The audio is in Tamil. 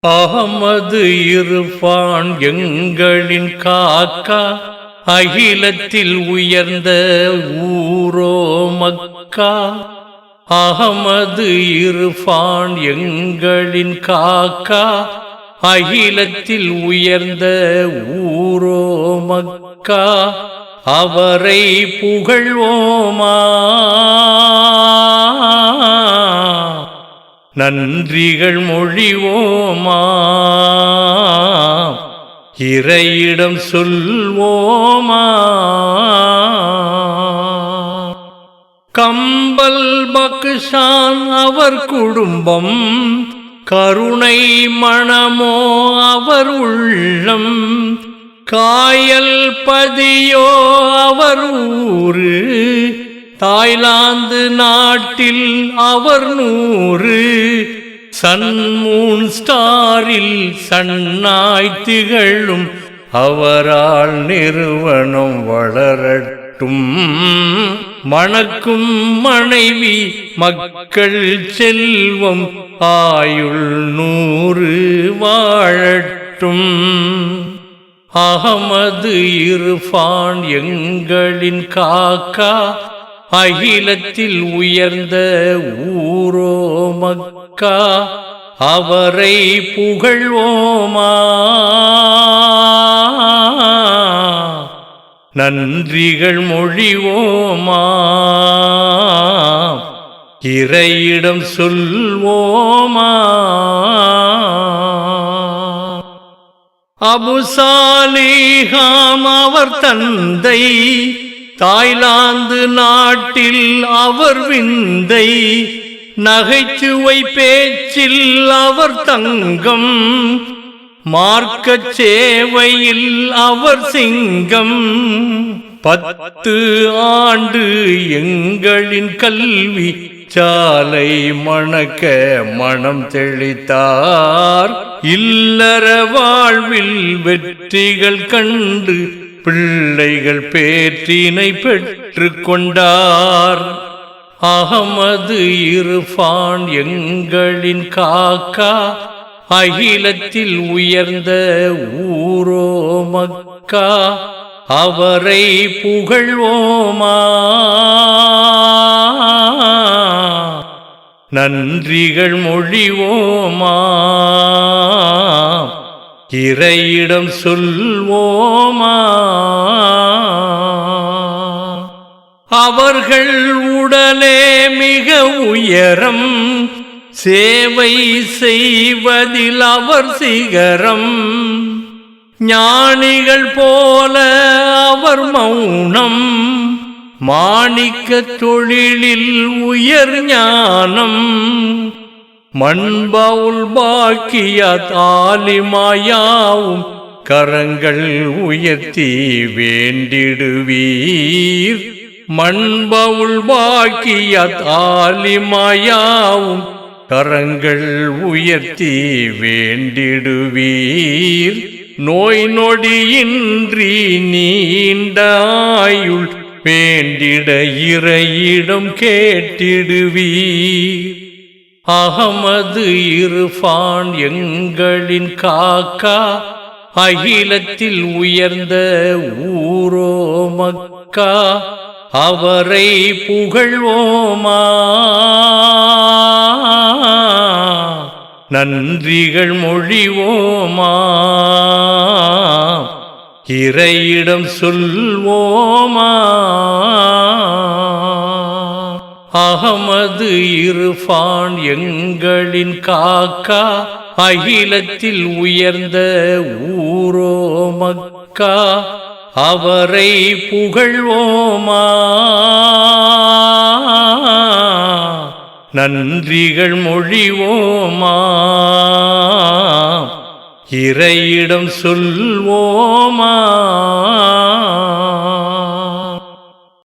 அகமது இருப்பான் எங்களின் காக்கா, அகிலத்தில் உயர்ந்த ஊரோ மக்கா. அகமது இருப்பான் எங்களின் காக்கா, அகிலத்தில் உயர்ந்த ஊரோ மக்கா. அவரை புகழ்வோமா, நன்றிகள் மொழிவோமா, இறையிடம் சொல்வோமா. கம்பல் பக்ஷான் அவர் குடும்பம், கருணை மணமோ அவர் உள்ளம். காயல் பதியோ அவர் ஊரு, தாய்லாந்து நாட்டில் அவர் 100. சன்மூன் ஸ்டாரில் சன்னாய் திகழும் அவரால் நிறுவனம் வளரட்டும். மணக்கும் மனைவி மக்கள் செல்வம் ஆயுள் 100 வாழட்டும். அகமது இருப்பான் எங்களின் காக்கா, அகிலத்தில் உயர்ந்த ஊரோ மக்கா. அவரை புகழ்வோமா, நன்றிகள் மொழிவோமா, இறையிடம் சொல்வோமா. அபு சாலிஹாம் அவர் தந்தை, தாய்லாந்து நாட்டில் அவர் விந்தை. நகைச்சுவை பேச்சில் அவர் தங்கம், மார்க்கச் சேவையில் அவர் சிங்கம். 10 ஆண்டு எங்களின் கல்வி சாலை மணக்க மனம் தெளித்தார். இல்லற வாழ்வில் வெற்றிகள் கண்டு பிள்ளைகள் பேற்றினை பெற்று கொண்டார். அகமது இருப்பான் எங்களின் காக்கா, அகிலத்தில் உயர்ந்த ஊரோ மக்கா. அவரை புகழ்வோமா, நன்றிகள் மொழிவோமா, இறையிடம் சொல்வோமா. அவர்கள் உடலே மிக உயரம், சேவை செய்வதில் அவர் சிகரம். ஞானிகள் போல அவர் மௌனம், மாணிக்க தொழிலில் உயர் ஞானம். மண்பவுல் பாக்கியத் ஆலிமாயாவும் கரங்கள் உயர்த்தி வேண்டிடுவீர். மண்பவுல் பாக்கியத் ஆலிமாயாவும் கரங்கள் உயர்த்தி வேண்டிடுவீர். நோய் நொடியின்றி நீண்ட ஆயுள் வேண்டிட இறையிடம் கேட்டிடுவீர். அகமது இருப்பான் எங்களின் காக்கா, அகிலத்தில் உயர்ந்த ஊரோ மக்கா. அவரை புகழ்வோமா, நன்றிகள் மொழிவோமா, இறையிடம் சொல்வோமா. அகமது இருப்பான் எங்களின் காக்கா, அகிலத்தில் உயர்ந்த ஊரோ மக்கா. அவரை புகழ்வோமா, நன்றிகள் மொழிவோமா, இறையிடம் சொல்வோமா.